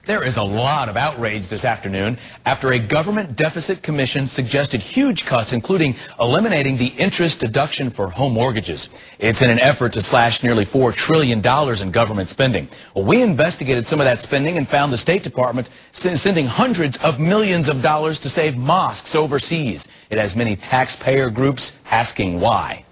There is a lot of outrage this afternoon after a government deficit commission suggested huge cuts, including eliminating the interest deduction for home mortgages. It's in an effort to slash nearly $4 trillion in government spending. Well, we investigated some of that spending and found the State Department sending hundreds of millions of dollars to save mosques overseas. It has many taxpayer groups asking why.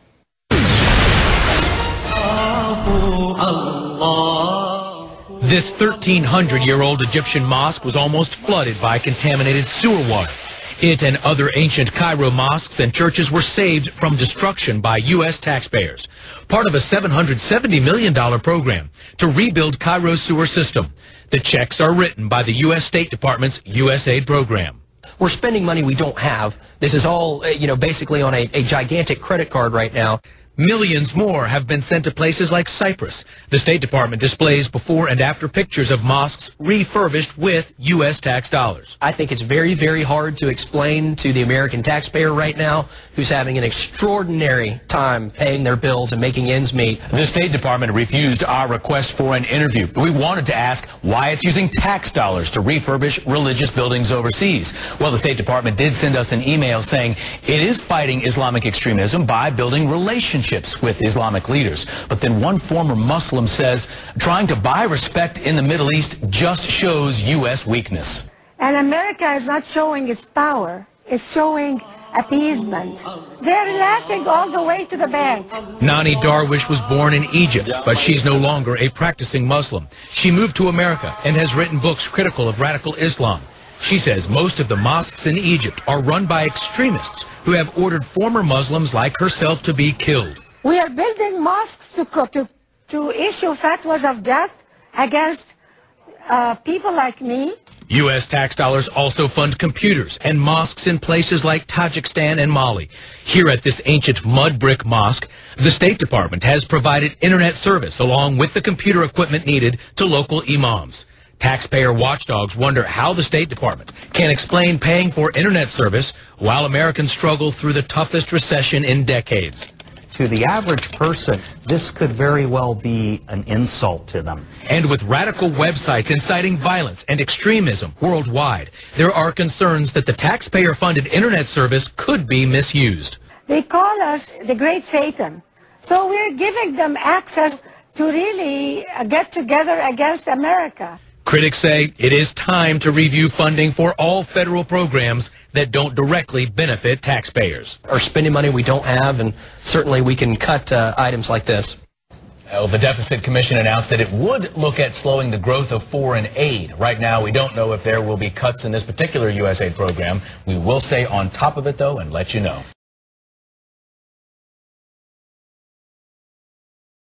This 1,300-year-old Egyptian mosque was almost flooded by contaminated sewer water. It and other ancient Cairo mosques and churches were saved from destruction by U.S. taxpayers, part of a $770 million program to rebuild Cairo's sewer system. The checks are written by the U.S. State Department's USAID program. We're spending money we don't have. This is all, basically on a gigantic credit card right now. Millions more have been sent to places like Cyprus. The State Department displays before and after pictures of mosques refurbished with U.S. tax dollars. I think it's very, very hard to explain to the American taxpayer right now who's having an extraordinary time paying their bills and making ends meet. The State Department refused our request for an interview. We wanted to ask why it's using tax dollars to refurbish religious buildings overseas. Well, the State Department did send us an email saying it is fighting Islamic extremism by building relationships with Islamic leaders. But then one former Muslim says trying to buy respect in the Middle East just shows U.S. weakness. And America is not showing its power. It's showing appeasement. They're laughing all the way to the bank. Nani Darwish was born in Egypt, but she's no longer a practicing Muslim. She moved to America and has written books critical of radical Islam. She says most of the mosques in Egypt are run by extremists who have ordered former Muslims like herself to be killed. We are building mosques to issue fatwas of death against people like me. U.S. tax dollars also fund computers and mosques in places like Tajikistan and Mali. Here at this ancient mud brick mosque, the State Department has provided internet service along with the computer equipment needed to local imams. Taxpayer watchdogs wonder how the State Department can explain paying for internet service while Americans struggle through the toughest recession in decades. To the average person, this could very well be an insult to them. And with radical websites inciting violence and extremism worldwide, there are concerns that the taxpayer-funded internet service could be misused. They call us the Great Satan. So we're giving them access to really get together against America. Critics say it is time to review funding for all federal programs that don't directly benefit taxpayers. Or spending money we don't have, and certainly we can cut items like this. Well, the Deficit Commission announced that it would look at slowing the growth of foreign aid. Right now, we don't know if there will be cuts in this particular USAID program. We will stay on top of it, though, and let you know.